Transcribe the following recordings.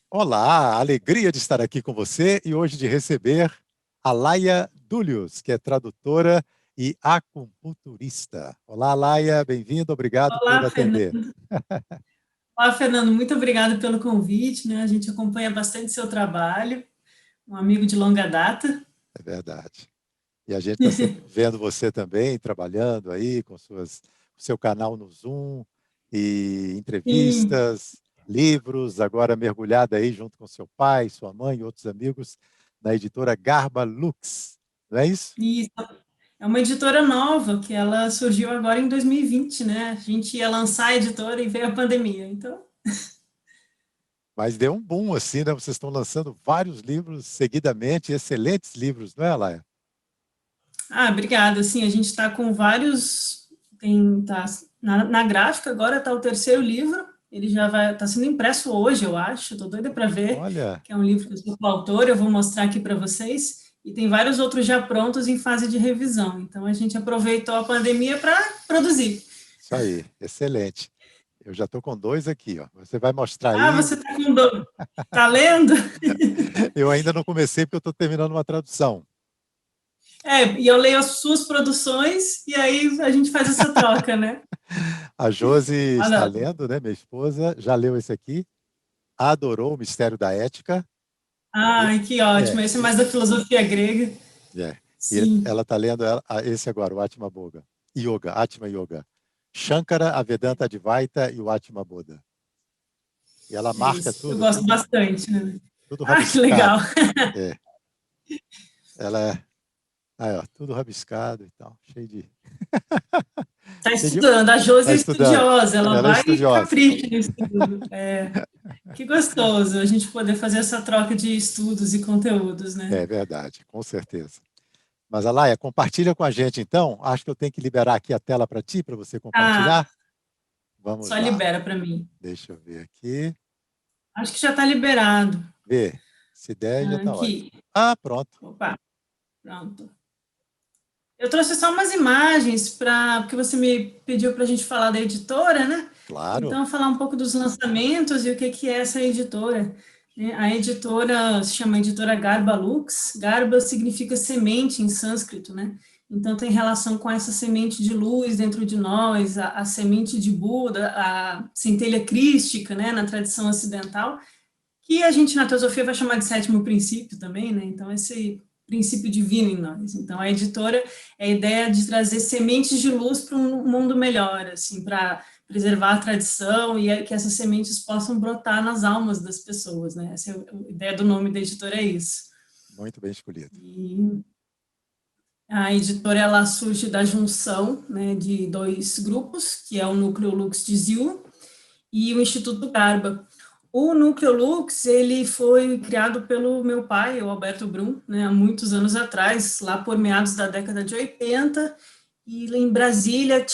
Olá, alegria de estar aqui com você e hoje de receber a Laia Dúlios, que é tradutora e acupunturista. Olá, Laia, bem-vindo, obrigado por Olá, atender. Fernando. Olá, Fernando. Muito obrigada pelo convite, né? A gente acompanha bastante seu trabalho, um amigo de longa data. É verdade. E a gente está sempre vendo você também, trabalhando aí com seu canal no Zoom, e Sim, entrevistas, livros, agora mergulhada aí junto com seu pai, sua mãe e outros amigos na editora Garba Lux, não é isso? isso. É uma editora nova, que ela surgiu agora em 2020, né? A gente ia lançar a editora e veio a pandemia, então... Mas deu um boom, assim, né? Vocês estão lançando vários livros seguidamente, excelentes livros, não é, Laia? Ah, obrigada. Sim, a gente está com vários... Tá, na gráfica agora está o terceiro livro, ele já vai... Está sendo impresso hoje, eu acho. Estou doida para ver, Olha, que é um livro que eu sou coautora, eu vou mostrar aqui para vocês. E tem vários outros já prontos em fase de revisão. Então, a gente aproveitou a pandemia para produzir. isso aí, excelente. Eu já estou com dois aqui, ó. Você vai mostrar Ah, aí. você está com dor. Está lendo? Eu ainda não comecei porque eu estou terminando uma tradução. É, e eu leio as suas produções e aí a gente faz essa troca, né? A Josi está Adoro. lendo, né? Minha esposa já leu esse aqui, adorou o Mistério da Ética. E, Ai, que ótimo. é, Esse é e, mais da filosofia grega. é, e Sim. ela está lendo esse agora, o Atma Boga. Yoga, Atma Yoga. Shankara, a Vedanta Advaita e o Atma Buddha. E ela É marca isso. Eu tudo, gosto tudo, bastante, né? tudo Ah, que legal. rabiscado. É, ela é, aí, ó, tudo rabiscado e tal, cheio de, Está cheio de, estudando. A Josi tá é estudando. estudiosa, ela Ela é vai e estudiosa. capricha no estudo. É, que gostoso a gente poder fazer essa troca de estudos e conteúdos, né? É verdade, com certeza. Mas, Alaia, compartilha com a gente, então. Acho que eu tenho que liberar aqui a tela para ti, para você Ah, compartilhar. só Vamos lá. libera para mim. Deixa eu ver aqui. Acho que já está liberado. Vê. Se der, já está ótimo. Aqui. Ah, pronto. Opa, pronto. Eu trouxe só umas imagens porque você me pediu para a gente falar da editora, né? Claro. Então, falar um pouco dos lançamentos e o que que é essa editora, né? A editora se chama Editora Garba Lux. Garba significa semente em sânscrito, né? Então, tem relação com essa semente de luz dentro de nós, a semente de Buda, a centelha crística, né? Na tradição ocidental, que a gente na teosofia vai chamar de sétimo princípio também, né? Então, esse princípio divino em nós. Então, a editora é a ideia de trazer sementes de luz para um mundo melhor, assim, para preservar a tradição e que essas sementes possam brotar nas almas das pessoas, né? Essa é a ideia do nome da editora, é isso. Muito bem escolhido. E a editora, ela surge da junção, né, de dois grupos, que é o Núcleo Lux de Ziu e o Instituto Garba. O Núcleo Lux, ele foi criado pelo meu pai, o Alberto Brum, né, há muitos anos atrás, lá por meados da década de 80, e em Brasília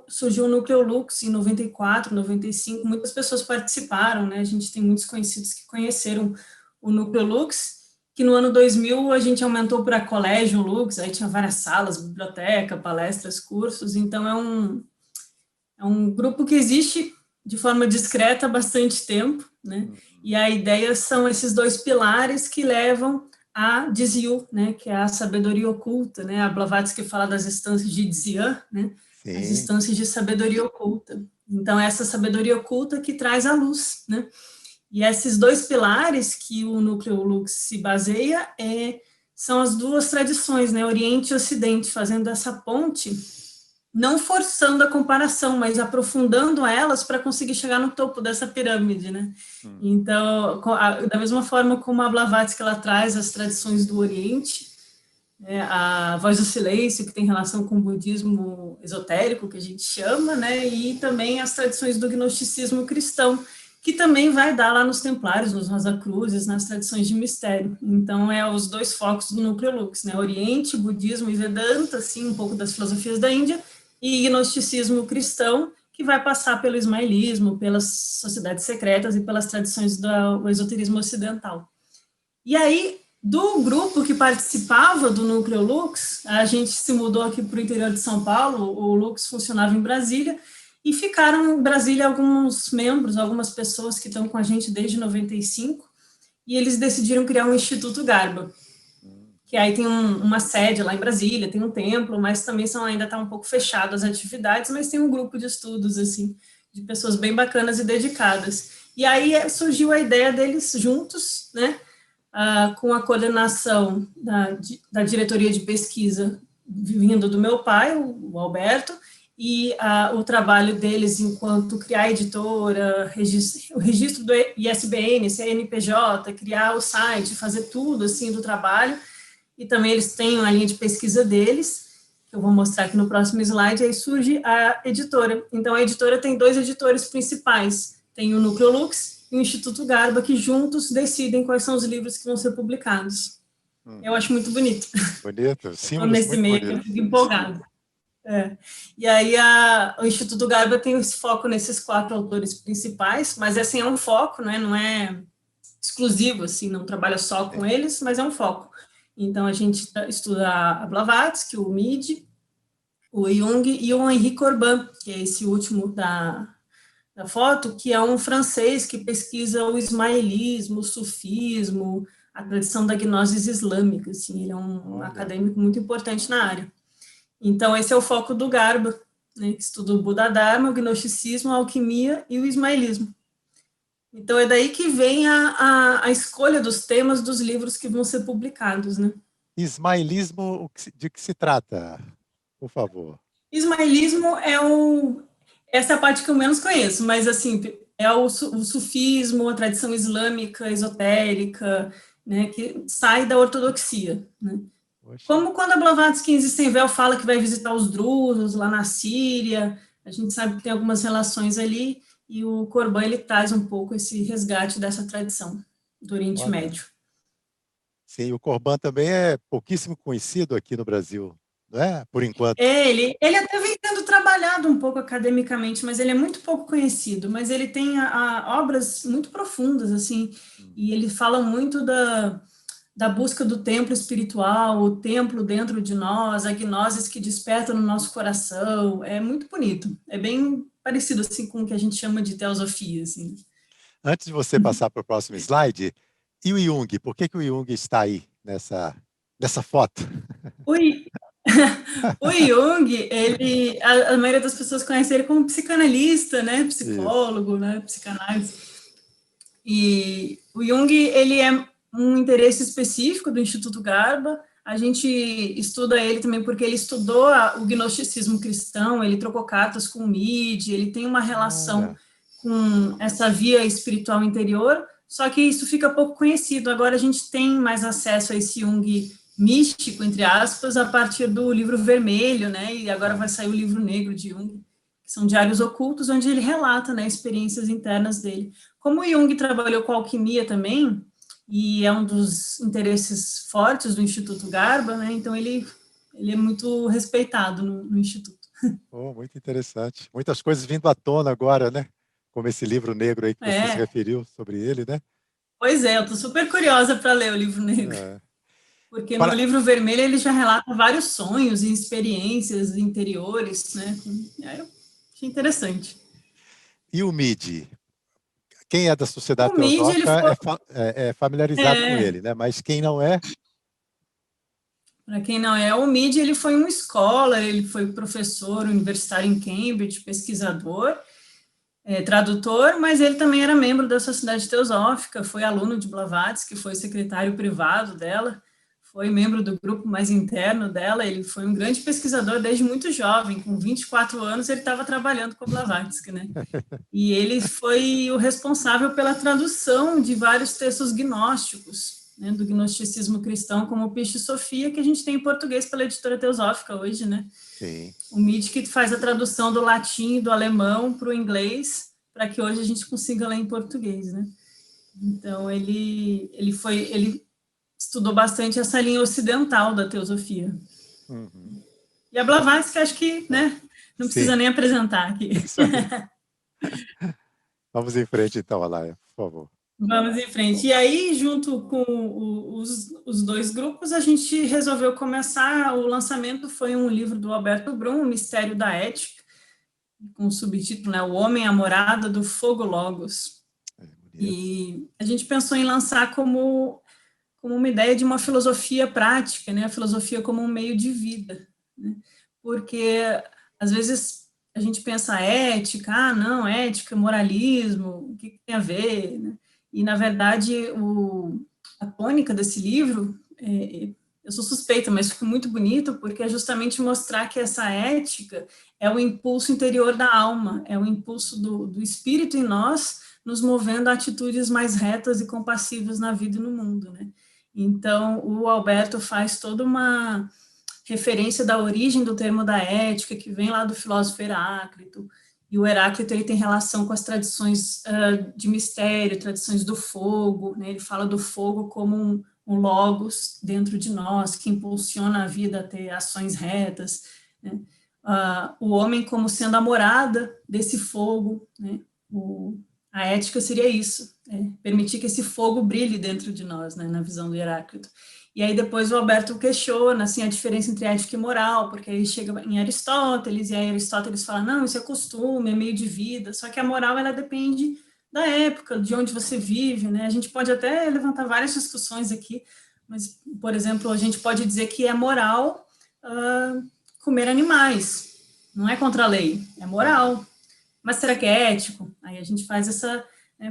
surgiu o Núcleo Lux em 94, 95, muitas pessoas participaram, né, a gente tem muitos conhecidos que conheceram o Núcleo Lux, que no ano 2000 a gente aumentou para Colégio Lux, aí tinha várias salas, biblioteca, palestras, cursos, então é um grupo que existe de forma discreta há bastante tempo, né? Uhum. E a ideia são esses dois pilares que levam a Dziu, né? Que é a sabedoria oculta, né? A Blavatsky fala das instâncias de Dzyan, né? As Sim. instâncias de sabedoria oculta. Então, essa sabedoria oculta que traz a luz, né? E esses dois pilares que o Núcleo Lux se baseia são as duas tradições, né? Oriente e Ocidente, fazendo essa ponte, não forçando a comparação, mas aprofundando elas para conseguir chegar no topo dessa pirâmide, né? Hum. Então, da mesma forma como a Blavatsky ela traz as tradições do Oriente, né, a Voz do Silêncio, que tem relação com o budismo esotérico, que a gente chama, né, e também as tradições do gnosticismo cristão, que também vai dar lá nos Templários, nos Rosacruzes, nas tradições de mistério. Então, os dois focos do Núcleo Lux, né, Oriente, budismo e Vedanta, assim, um pouco das filosofias da Índia, e gnosticismo cristão, que vai passar pelo ismaelismo, pelas sociedades secretas e pelas tradições do esoterismo ocidental. E aí, do grupo que participava do Núcleo Lux, a gente se mudou aqui para o interior de São Paulo, o Lux funcionava em Brasília, e ficaram em Brasília alguns membros, algumas pessoas que estão com a gente desde 95, e eles decidiram criar um Instituto Garba, que aí tem uma sede lá em Brasília, tem um templo, mas também ainda está um pouco fechado as atividades, mas tem um grupo de estudos, assim, de pessoas bem bacanas e dedicadas. E aí surgiu a ideia deles juntos, né, com a coordenação da diretoria de pesquisa vindo do meu pai, o Alberto, e o trabalho deles enquanto criar editora, o registro do ISBN, CNPJ, criar o site, fazer tudo, assim, do trabalho. E também eles têm uma linha de pesquisa deles, que eu vou mostrar aqui no próximo slide, aí surge a editora. Então, a editora tem 2 editores principais, tem o Núcleo Lux e o Instituto Garba, que juntos decidem quais são os livros que vão ser publicados. Eu acho muito bonito. Bonito, Estou símbolos nesse muito meio, bonitos. eu fico empolgada. E aí, o Instituto Garba tem esse foco nesses 4 autores principais, mas assim, é um foco, né? Não é exclusivo, assim, não trabalha só com eles, mas é um foco. Então, a gente estuda a Blavatsky, o Midi, o Jung e o Henri Corbin, que é esse último da foto, que é um francês que pesquisa o ismaelismo, o sufismo, a tradição da gnose islâmica, assim, ele é um acadêmico muito importante na área. Então, esse é o foco do Garba, né, que estuda o Buda Dharma, o gnosticismo, a alquimia e o ismaelismo. Então, é daí que vem a escolha dos temas dos livros que vão ser publicados, né? Ismaelismo, de que se trata, por favor? Ismaelismo essa é a parte que eu menos conheço, mas, assim, é o sufismo, a tradição islâmica, esotérica, né, que sai da ortodoxia, né? Como quando a Blavatsky em Sem Véu fala que vai visitar os drusos lá na Síria, a gente sabe que tem algumas relações ali, e o Corbin, ele traz um pouco esse resgate dessa tradição do Oriente Médio. Sim, o Corbin também é pouquíssimo conhecido aqui no Brasil, não é? Por enquanto. Ele até vem sendo trabalhado um pouco academicamente, mas ele é muito pouco conhecido, mas ele tem obras muito profundas, assim, e ele fala muito da busca do templo espiritual, o templo dentro de nós, a gnoses que desperta no nosso coração, é muito bonito, é bem parecido, assim, com o que a gente chama de teosofia, assim. Antes de você passar para o próximo slide, e o Jung? Por que o Jung está aí nessa foto? O Jung, a maioria das pessoas conhece ele como psicanalista, né, psicólogo, né, psicanálise. E o Jung, ele é um interesse específico do Instituto Garba. A gente estuda ele também porque ele estudou o gnosticismo cristão, ele trocou cartas com o Midi, ele tem uma relação com essa via espiritual interior, só que isso fica pouco conhecido. Agora a gente tem mais acesso a esse Jung místico, entre aspas, a partir do livro vermelho, né? E agora vai sair o livro negro de Jung, que são diários ocultos, onde ele relata, né, experiências internas dele. Como o Jung trabalhou com alquimia também, e é um dos interesses fortes do Instituto Garba, né? Então ele é muito respeitado no Instituto. Oh, muito interessante. Muitas coisas vindo à tona agora, né? Como esse livro negro aí que você se referiu sobre ele, né? Pois é, eu estou super curiosa para ler o livro negro. Porque no livro vermelho ele já relata vários sonhos e experiências interiores, né? Eu achei interessante. E o Midi? Quem é da Sociedade O Midi, Teosófica é familiarizado com ele, né? Mas quem não é? Para quem não é, o Midi, ele foi um scholar, ele foi professor universitário em Cambridge, pesquisador, tradutor, mas ele também era membro da Sociedade Teosófica, foi aluno de Blavatsky, foi secretário privado dela, foi membro do grupo mais interno dela, ele foi um grande pesquisador desde muito jovem, com 24 anos ele estava trabalhando com Blavatsky, né? E ele foi o responsável pela tradução de vários textos gnósticos, né, do gnosticismo cristão, como o Piscis Sophia, que a gente tem em português pela Editora Teosófica hoje, né? Sim. O Midi que faz a tradução do latim e do alemão para o inglês, para que hoje a gente consiga ler em português, né? Então, ele estudou bastante essa linha ocidental da teosofia. E a Blavatsky, acho que, né, Não Sim, precisa nem apresentar aqui. isso aí. Vamos em frente então, Alaia, por favor. Vamos em frente. E aí, junto com os dois grupos, a gente resolveu começar. O lançamento foi um livro do Alberto Brum, O Mistério da Ética, com o subtítulo, né, O Homem, a Morada do Fogo Logos. E a gente pensou em lançar como uma ideia de uma filosofia prática, né, a filosofia como um meio de vida, né, porque às vezes a gente pensa ética, não, ética, moralismo, o que tem a ver, né? E na verdade a tônica desse livro, eu sou suspeita, mas ficou muito bonito porque é justamente mostrar que essa ética é o impulso interior da alma, é o impulso do espírito em nós, nos movendo a atitudes mais retas e compassivas na vida e no mundo, né? Então, o Alberto faz toda uma referência da origem do termo da ética, que vem lá do filósofo Heráclito, e o Heráclito ele tem relação com as tradições de mistério, tradições do fogo, né? Ele fala do fogo como um logos dentro de nós, que impulsiona a vida a ter ações retas, né? O homem como sendo a morada desse fogo, né? A ética seria isso, permitir que esse fogo brilhe dentro de nós, né, na visão do Heráclito. E aí depois o Alberto questiona assim, a diferença entre ética e moral, porque aí chega em Aristóteles, e aí Aristóteles fala, não, isso é costume, é meio de vida, só que a moral, ela depende da época, de onde você vive, né? A gente pode até levantar várias discussões aqui, mas, por exemplo, a gente pode dizer que é moral comer animais, não é contra a lei, é moral. Mas será que é ético? Aí a gente faz essa...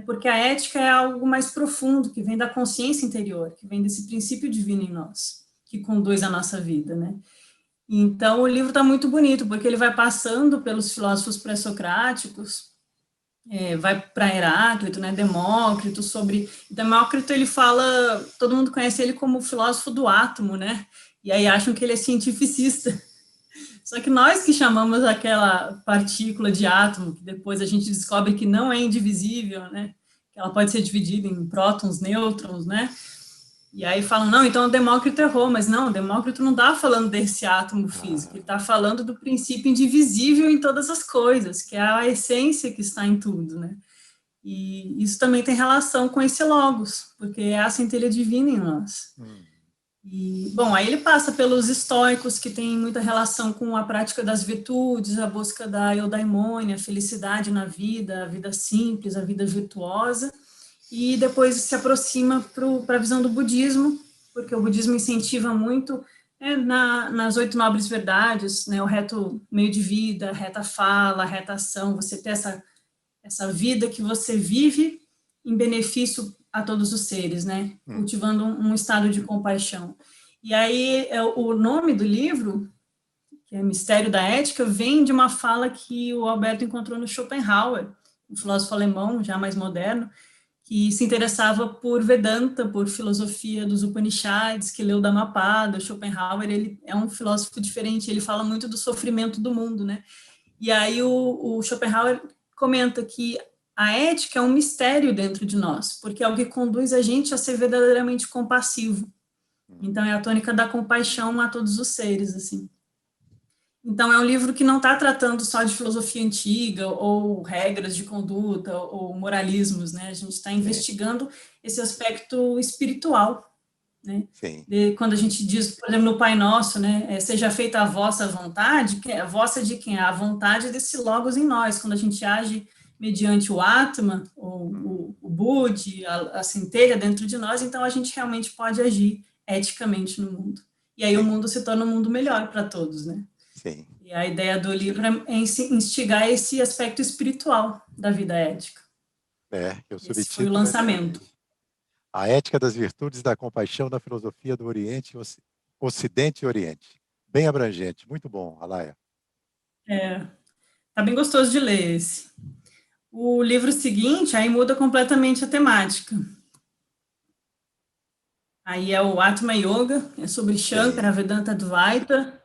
porque a ética é algo mais profundo, que vem da consciência interior, que vem desse princípio divino em nós, que conduz a nossa vida, né? Então, o livro está muito bonito, porque ele vai passando pelos filósofos pré-socráticos, vai para Heráclito, né, Demócrito, sobre... Demócrito, ele fala... Todo mundo conhece ele como o filósofo do átomo, né? E aí acham que ele é cientificista. Só que nós que chamamos aquela partícula de átomo, que depois a gente descobre que não é indivisível, né? Que ela pode ser dividida em prótons, nêutrons, né? E aí falam, não, então o Demócrito errou, mas não, o Demócrito não está falando desse átomo físico, ele está falando do princípio indivisível em todas as coisas, que é a essência que está em tudo, né? E isso também tem relação com esse logos, porque é a centelha divina em nós. E, bom, aí ele passa pelos estoicos, que tem muita relação com a prática das virtudes, a busca da eudaimonia, a felicidade na vida, a vida simples, a vida virtuosa, e depois se aproxima para a visão do budismo, porque o budismo incentiva muito nas 8 nobres verdades, né, o reto meio de vida, reta fala, reta ação, você ter essa vida que você vive em benefício a todos os seres, né? Cultivando um estado de compaixão. E aí, o nome do livro, que é Mistério da Ética, vem de uma fala que o Alberto encontrou no Schopenhauer, um filósofo alemão, já mais moderno, que se interessava por Vedanta, por filosofia dos Upanishads, que leu Dhammapada. Schopenhauer, ele é um filósofo diferente, ele fala muito do sofrimento do mundo, né? E aí o Schopenhauer comenta que a ética é um mistério dentro de nós, porque é o que conduz a gente a ser verdadeiramente compassivo. Então, é a tônica da compaixão a todos os seres, assim. Então, é um livro que não está tratando só de filosofia antiga, ou regras de conduta, ou moralismos, né? A gente está investigando esse aspecto espiritual, né? Quando a gente diz, por exemplo, no Pai Nosso, né? Seja feita a vossa vontade, a vossa de quem? A vontade desse Logos em nós. Quando a gente age mediante o Atma, o Budi, a centelha dentro de nós, então a gente realmente pode agir eticamente no mundo. E aí o mundo se torna um mundo melhor para todos, né? Sim. E a ideia do livro é instigar esse aspecto espiritual da vida ética. Esse foi o lançamento. A ética das virtudes da compaixão na filosofia do Oriente, Ocidente e Oriente. Bem abrangente, muito bom, Alaia. Tá bem gostoso de ler esse. O livro seguinte, aí muda completamente a temática. Aí é o Atma Yoga, é sobre Shankara, Vedanta Advaita,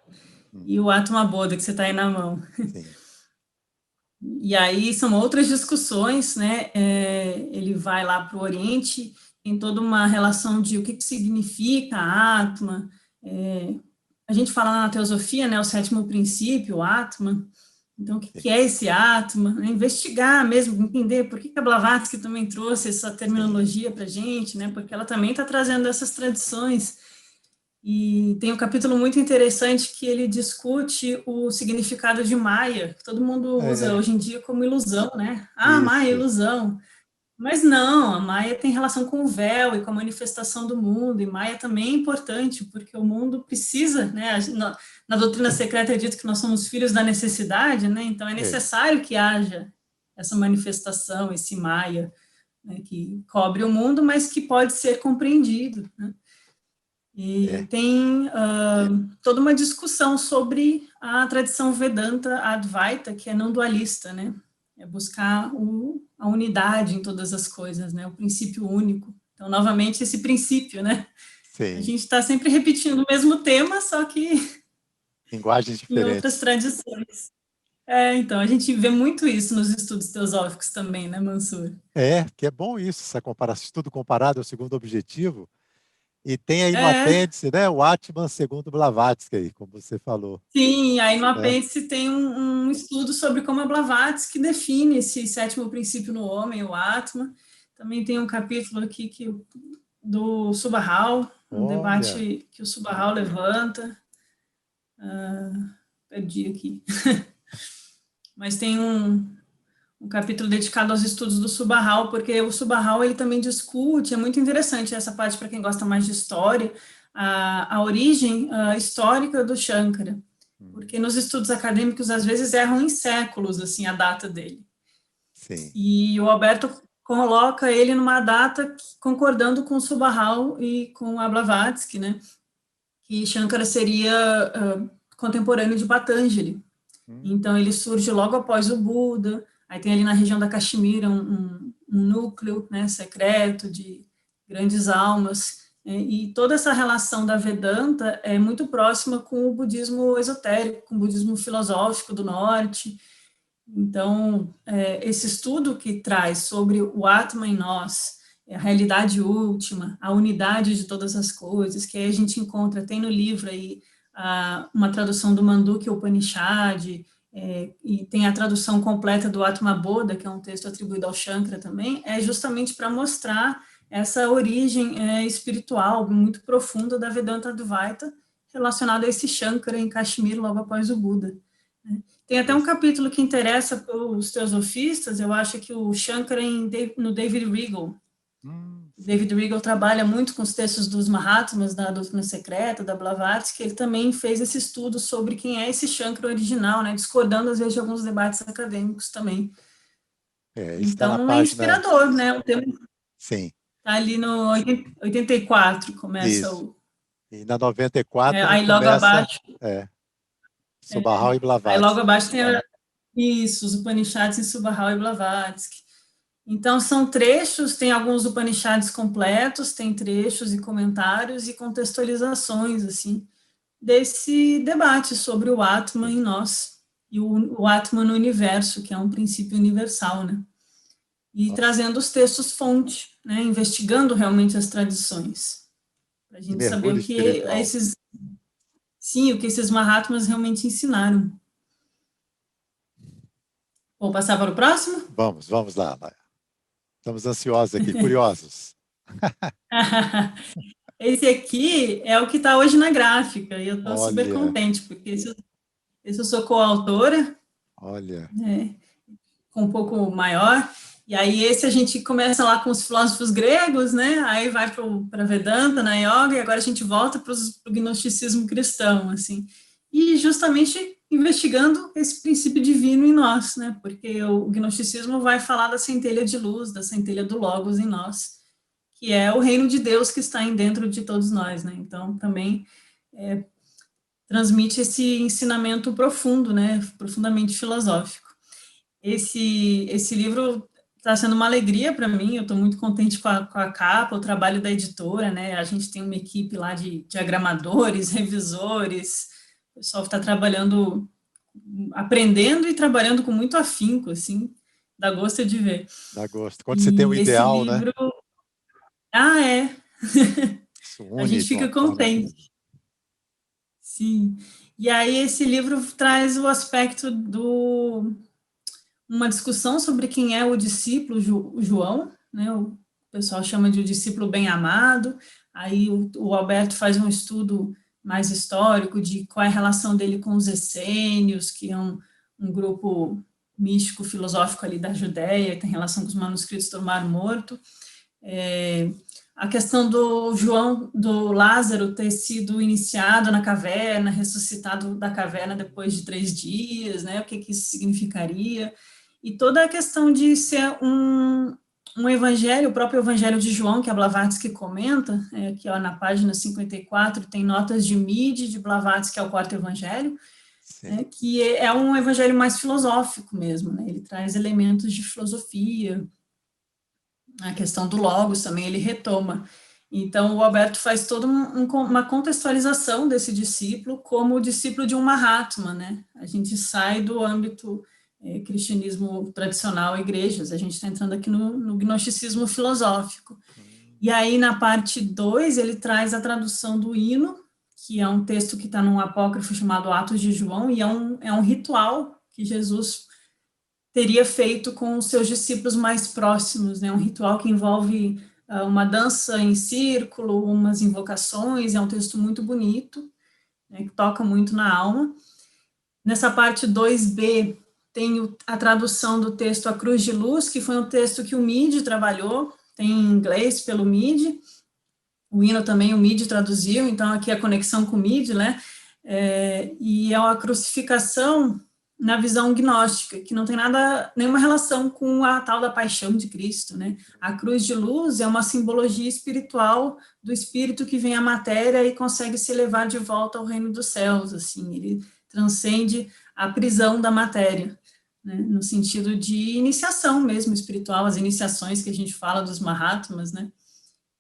e o Atma Bodha, que você está aí na mão. Sim. E aí são outras discussões, né? Ele vai lá para o Oriente, tem toda uma relação de o que significa Atma. A gente fala na teosofia, né? O 7º princípio, o Atma. Então, o que é esse Atma? Né? Investigar mesmo, entender por que a Blavatsky também trouxe essa terminologia para a gente, né? Porque ela também está trazendo essas tradições. E tem um capítulo muito interessante que ele discute o significado de Maya, que todo mundo usa hoje em dia como ilusão, né? Ah, Maya, ilusão. Mas não, a Maia tem relação com o véu e com a manifestação do mundo, e Maia também é importante, porque o mundo precisa, né, na doutrina secreta é dito que nós somos filhos da necessidade, né, então é necessário que haja essa manifestação, esse Maia, né, que cobre o mundo, mas que pode ser compreendido, né. E tem toda uma discussão sobre a tradição Vedanta Advaita, que é não dualista, né, é buscar a unidade em todas as coisas, né? O princípio único. Então, novamente, esse princípio, né? Sim. A gente está sempre repetindo o mesmo tema, só que linguagens diferentes. Em outras tradições. Então, a gente vê muito isso nos estudos teosóficos também, né, Mansur? Que é bom isso, essa comparação, estudo comparado é o segundo objetivo. E tem aí no apêndice, né, o Atman segundo Blavatsky, aí, como você falou. Sim, aí no apêndice tem um estudo sobre como a Blavatsky define esse sétimo princípio no homem, o Atman. Também tem um capítulo aqui do Subahal, um debate que o Subahal levanta. Perdi aqui. Mas tem um capítulo dedicado aos estudos do Subahal, porque o Subahal ele também discute, é muito interessante essa parte para quem gosta mais de história, a origem histórica do Shankara, porque nos estudos acadêmicos às vezes erram em séculos assim a data dele. Sim. E o Alberto coloca ele numa data concordando com o Subahal e com a Blavatsky, né? Que Shankara seria contemporâneo de Patanjali. Então ele surge logo após o Buda. Aí tem ali na região da Caxemira um núcleo, né, secreto de grandes almas, e toda essa relação da Vedanta é muito próxima com o budismo esotérico, com o budismo filosófico do norte. Então, esse estudo que traz sobre o Atma em nós, a realidade última, a unidade de todas as coisas, que aí a gente encontra, tem no livro aí uma tradução do Mandukya Upanishad, e tem a tradução completa do Atma Bodha, que é um texto atribuído ao Shankara também, é justamente para mostrar essa origem espiritual muito profunda da Vedanta Advaita, relacionada a esse Shankara em Kashmir, logo após o Buda. Tem até um capítulo que interessa para os teosofistas, eu acho que o Shankara no David Regal. David Regal trabalha muito com os textos dos Mahatmas, da doutrina secreta, da Blavatsky, ele também fez esse estudo sobre quem é esse Shankara original, né, discordando às vezes de alguns debates acadêmicos também. Então é inspirador, né? O tema Sim. Está ali no 84, começa isso. E na 94 aí logo começa... abaixo... Subahal e Blavatsky. Aí logo abaixo tem isso, os Upanishads em Subahal e Blavatsky. Então, são trechos, tem alguns Upanishads completos, tem trechos e comentários e contextualizações, assim, desse debate sobre o Atman em nós, e o Atman no universo, que é um princípio universal, né? E trazendo os textos fonte, né? Investigando realmente as tradições, para a gente saber o que o que esses Mahatmas realmente ensinaram. Vou passar para o próximo? Vamos lá. Estamos ansiosos aqui, curiosos. Esse aqui é o que está hoje na gráfica, e eu estou super contente, porque esse eu sou coautora. Olha. Com um pouco maior. E aí esse a gente começa lá com os filósofos gregos, né? Aí vai para Vedanta, na Yoga, e agora a gente volta para o gnosticismo cristão, assim. E justamente investigando esse princípio divino em nós, né? Porque o gnosticismo vai falar da centelha de luz, da centelha do Logos em nós, que é o reino de Deus que está dentro de todos nós, né? Então, também transmite esse ensinamento profundo, né? Profundamente filosófico. Esse livro está sendo uma alegria para mim, eu estou muito contente com a capa, o trabalho da editora, né? A gente tem uma equipe lá de diagramadores, revisores, o pessoal está trabalhando, aprendendo e trabalhando com muito afinco, assim, dá gosto de ver. Dá gosto. Quando você tem o ideal, livro... né? Isso a gente fica contente. Sim. E aí esse livro traz o aspecto uma discussão sobre quem é o discípulo João, né? O pessoal chama de o discípulo bem-amado. Aí o Alberto faz um estudo mais histórico de qual é a relação dele com os essênios, que é um grupo místico filosófico ali da Judéia, que tem relação com os manuscritos do Mar Morto. A questão do Lázaro ter sido iniciado na caverna, ressuscitado da caverna depois de 3 dias, né? O que isso significaria? E toda a questão de ser um evangelho, o próprio evangelho de João, que a Blavatsky comenta, aqui ó, na página 54, tem notas de Mide, de Blavatsky, que é o quarto evangelho, que é um evangelho mais filosófico mesmo, né? Ele traz elementos de filosofia, a questão do logos também ele retoma. Então, o Alberto faz toda uma contextualização desse discípulo como o discípulo de um Mahatma, né? A gente sai do âmbito cristianismo tradicional, igrejas, a gente está entrando aqui no gnosticismo filosófico. E aí, na parte 2, ele traz a tradução do hino, que é um texto que está num apócrifo chamado Atos de João, e é um ritual que Jesus teria feito com os seus discípulos mais próximos, né? Um ritual que envolve uma dança em círculo, umas invocações, é um texto muito bonito, né, que toca muito na alma. Nessa parte 2b, tem a tradução do texto A Cruz de Luz, que foi um texto que o Mide trabalhou, tem em inglês pelo Mide, o hino também o Mide traduziu, então aqui a conexão com o Mide, né? E é uma crucificação na visão gnóstica, que não tem nenhuma relação com a tal da paixão de Cristo, né? A cruz de luz é uma simbologia espiritual do espírito que vem à matéria e consegue se elevar de volta ao reino dos céus, assim, ele transcende a prisão da matéria, né? No sentido de iniciação mesmo espiritual, as iniciações que a gente fala dos Mahatmas, né?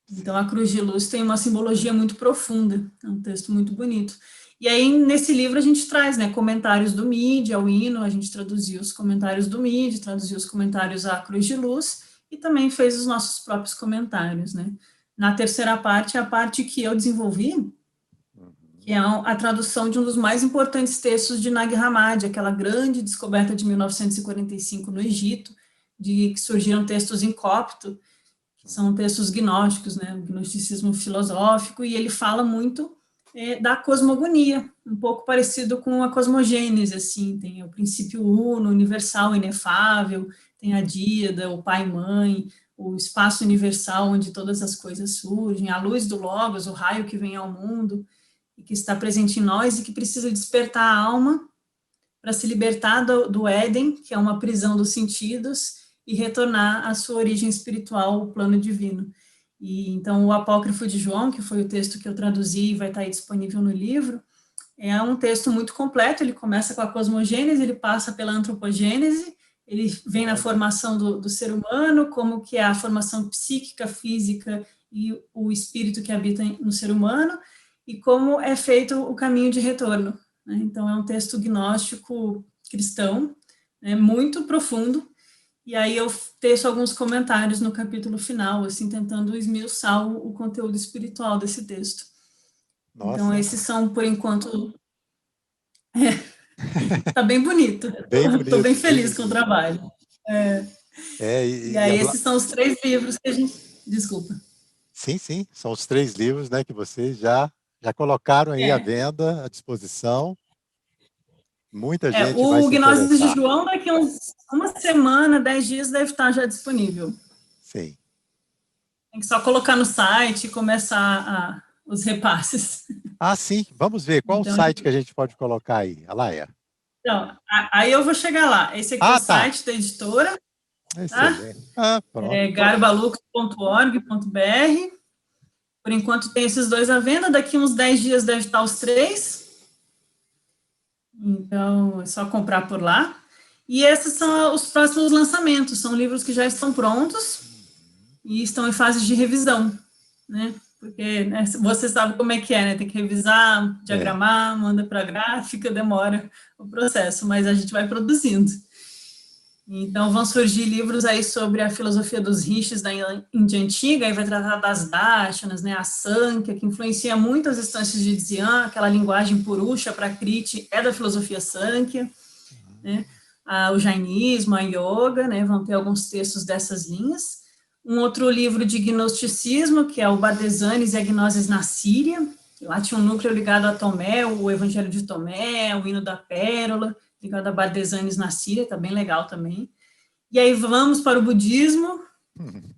Então, a cruz de luz tem uma simbologia muito profunda, é um texto muito bonito. E aí, nesse livro, a gente traz, né, comentários do Mide ao hino, a gente traduziu os comentários do Mide, traduziu os comentários à Cruz de Luz, e também fez os nossos próprios comentários, né. Na terceira parte, é a parte que eu desenvolvi, que é a tradução de um dos mais importantes textos de Nag Hammadi, aquela grande descoberta de 1945 no Egito, de que surgiram textos em copto, que são textos gnósticos, né, o gnosticismo filosófico, e ele fala muito da cosmogonia, um pouco parecido com a cosmogênese, assim, tem o princípio uno, universal, inefável, tem a díada, o pai e mãe, o espaço universal onde todas as coisas surgem, a luz do logos, o raio que vem ao mundo, e que está presente em nós e que precisa despertar a alma para se libertar do Éden, que é uma prisão dos sentidos, e retornar à sua origem espiritual, o plano divino. E então o Apócrifo de João, que foi o texto que eu traduzi e vai estar aí disponível no livro, é um texto muito completo, ele começa com a cosmogênese, ele passa pela antropogênese, ele vem na formação do ser humano, como que é a formação psíquica, física e o espírito que habita no ser humano, e como é feito o caminho de retorno, né? Então é um texto gnóstico cristão, né, muito profundo. E aí eu teço alguns comentários no capítulo final, assim, tentando esmiuçar o conteúdo espiritual desse texto. Nossa. Então, esses são, por enquanto... Tá bem bonito. Estou bem feliz com o trabalho. E aí, esses são os 3 livros que a gente... Desculpa. Sim, sim, são os 3 livros, né, que vocês já colocaram aí à venda, à disposição. Muita gente vai se interessar. O Gnoses de João, daqui a uma semana, 10 dias, deve estar já disponível. Sim. Tem que só colocar no site e começar os repasses. Ah, sim. Vamos ver. Qual então, o site que a gente pode colocar aí, Alaia? Então, aí eu vou chegar lá. Esse aqui é o site da editora. Tá? garbalux.org.br. Por enquanto tem esses 2 à venda. Daqui uns 10 dias deve estar os 3. Então, é só comprar por lá. E esses são os próximos lançamentos. São livros que já estão prontos e estão em fase de revisão, né? Porque, né, você sabe como é que é, né? Tem que revisar, diagramar, manda para a gráfica, demora o processo, mas a gente vai produzindo. Então, vão surgir livros aí sobre a filosofia dos rishis da Índia Antiga, aí vai tratar das darshanas, né, a Sankhya, que influencia muito as instâncias de Dhyan, aquela linguagem purusha, prakriti, é da filosofia Sankhya, né, o jainismo, a yoga, né, vão ter alguns textos dessas linhas. Um outro livro de gnosticismo, que é o Bardesanes e a Gnoses na Síria, lá tinha um núcleo ligado a Tomé, o Evangelho de Tomé, o Hino da Pérola, ligado a Bardesanes na Síria, tá bem legal também. E aí vamos para o budismo,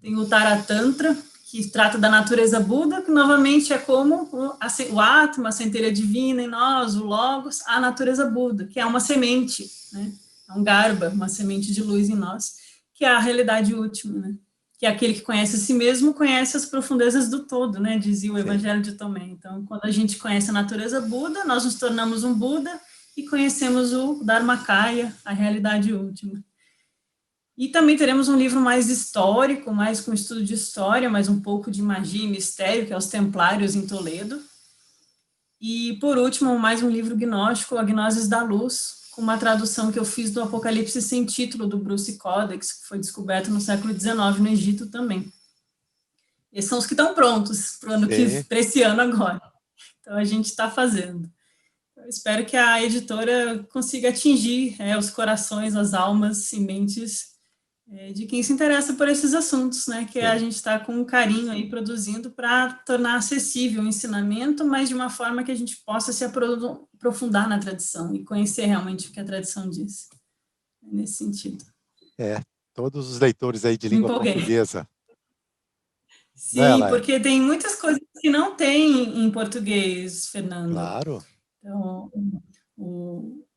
tem o Taratantra, que trata da natureza Buda, que novamente é como o Atma, a centelha divina em nós, o Logos, a natureza Buda, que é uma semente, né? É um Garba, uma semente de luz em nós, que é a realidade última, né? Que é aquele que conhece a si mesmo, conhece as profundezas do todo, né? Dizia o Evangelho de Tomé. Então, quando a gente conhece a natureza Buda, nós nos tornamos um Buda e conhecemos o Dharmakaya, a realidade última. E também teremos um livro mais histórico, mais com estudo de história, mais um pouco de magia e mistério, que é Os Templários em Toledo. E, por último, mais um livro gnóstico, A Gnoses da Luz, com uma tradução que eu fiz do Apocalipse Sem Título, do Bruce Codex, que foi descoberto no século XIX no Egito também. Esses são os que estão prontos para esse ano agora. Então, a gente está fazendo. Eu espero que a editora consiga atingir os corações, as almas e mentes de quem se interessa por esses assuntos, né? Que a gente está com um carinho aí produzindo para tornar acessível o ensinamento, mas de uma forma que a gente possa se aprofundar na tradição e conhecer realmente o que a tradição diz. Nesse sentido. Todos os leitores aí de língua portuguesa. Sim, porque tem muitas coisas que não tem em português, Fernando. Claro. Então,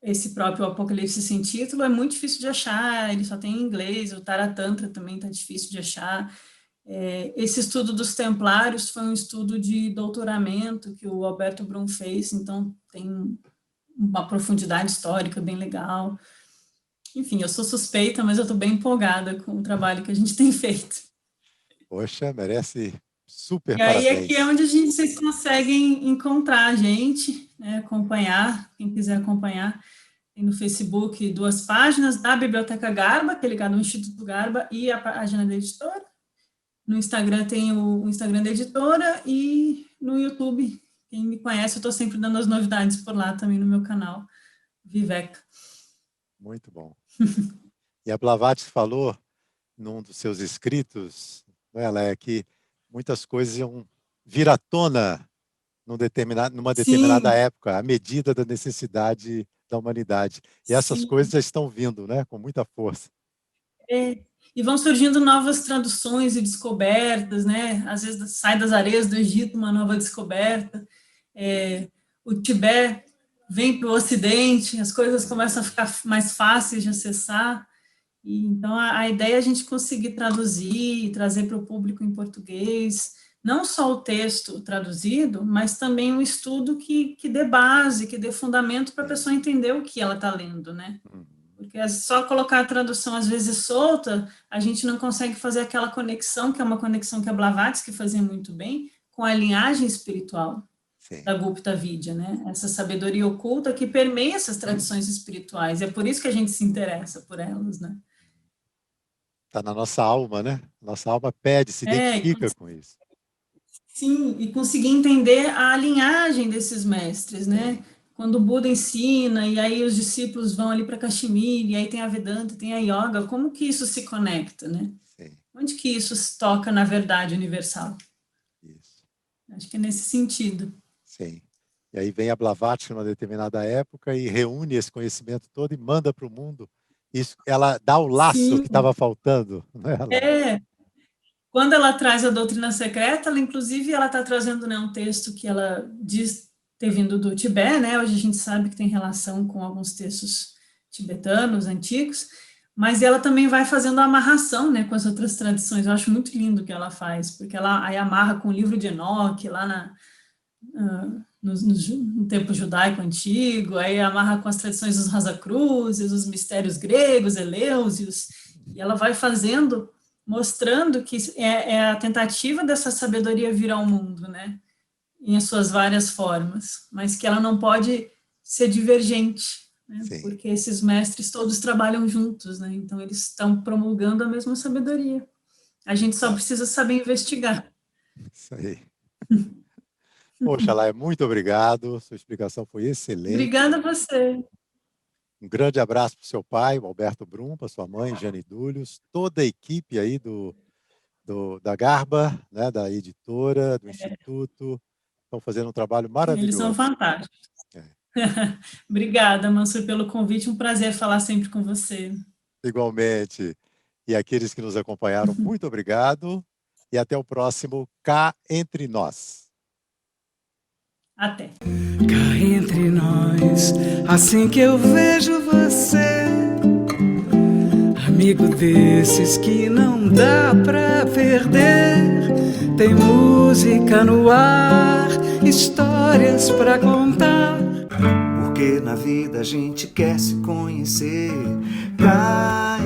esse próprio Apocalipse Sem Título é muito difícil de achar, ele só tem em inglês, o Taratantra também está difícil de achar. Esse estudo dos Templários foi um estudo de doutoramento que o Alberto Brum fez, então tem uma profundidade histórica bem legal. Enfim, eu sou suspeita, mas eu estou bem empolgada com o trabalho que a gente tem feito. Poxa, merece super e aí parabéns. Aqui é onde vocês conseguem encontrar a gente, né, acompanhar, quem quiser acompanhar. Tem no Facebook 2 páginas da Biblioteca Garba, que é ligado ao Instituto Garba, e a página da editora. No Instagram tem o Instagram da editora e no YouTube, quem me conhece, eu estou sempre dando as novidades por lá também no meu canal, Viveca. Muito bom. E a Blavatsky falou num dos seus escritos, ela é que muitas coisas iam vir à tona numa determinada época, à medida da necessidade da humanidade. E essas coisas já estão vindo, né, com muita força. E vão surgindo novas traduções e descobertas, né? Às vezes sai das areias do Egito uma nova descoberta. O Tibete vem para o Ocidente, as coisas começam a ficar mais fáceis de acessar. E, então, a ideia é a gente conseguir traduzir, trazer para o público em português, não só o texto traduzido, mas também um estudo que dê base, que dê fundamento para a pessoa entender o que ela está lendo, né? Porque é só colocar a tradução, às vezes, solta, a gente não consegue fazer aquela conexão, que é uma conexão que a Blavatsky fazia muito bem, com a linhagem espiritual da Gupta Vidya, né? Essa sabedoria oculta que permeia essas tradições espirituais. É por isso que a gente se interessa por elas, né? Está na nossa alma, né? Nossa alma pede, se identifica com isso. Sim, e conseguir entender a linhagem desses mestres, né? Quando o Buda ensina, e aí os discípulos vão ali para Kashmir, e aí tem a Vedanta, tem a Yoga, como que isso se conecta, né? Onde que isso se toca na verdade universal? Isso. Acho que é nesse sentido. Sim. E aí vem a Blavatsky numa determinada época e reúne esse conhecimento todo e manda para o mundo. Isso, ela dá o laço que estava faltando. Né? Quando ela traz a doutrina secreta, ela inclusive ela está trazendo, né, um texto que ela diz ter vindo do Tibete, né? Hoje a gente sabe que tem relação com alguns textos tibetanos antigos, mas ela também vai fazendo a amarração, né, com as outras tradições. Eu acho muito lindo o que ela faz, porque ela aí amarra com o livro de Enoque, lá no tempo judaico antigo, aí amarra com as tradições dos Rosacruzes, os mistérios gregos, Eleusios, e ela vai fazendo, mostrando que é a tentativa dessa sabedoria vir ao mundo, né, em suas várias formas, mas que ela não pode ser divergente, né? Sim. Porque esses mestres todos trabalham juntos, né? Então eles estão promulgando a mesma sabedoria. A gente só precisa saber investigar. Isso aí. Poxa, Laia, muito obrigado. Sua explicação foi excelente. Obrigada a você. Um grande abraço para o seu pai, o Alberto Brum, para sua mãe, Jane Dúlios, toda a equipe aí da Garba, né, da editora, do Instituto. Estão fazendo um trabalho Eles são maravilhoso. fantásticos. Obrigada, Mansur, pelo convite. Um prazer falar sempre com você. Igualmente. E aqueles que nos acompanharam, muito obrigado. E até o próximo Cá Entre Nós. Até. Cá entre nós, assim que eu vejo você, amigo desses que não dá pra perder. Tem música no ar, histórias pra contar. Porque na vida a gente quer se conhecer. Cá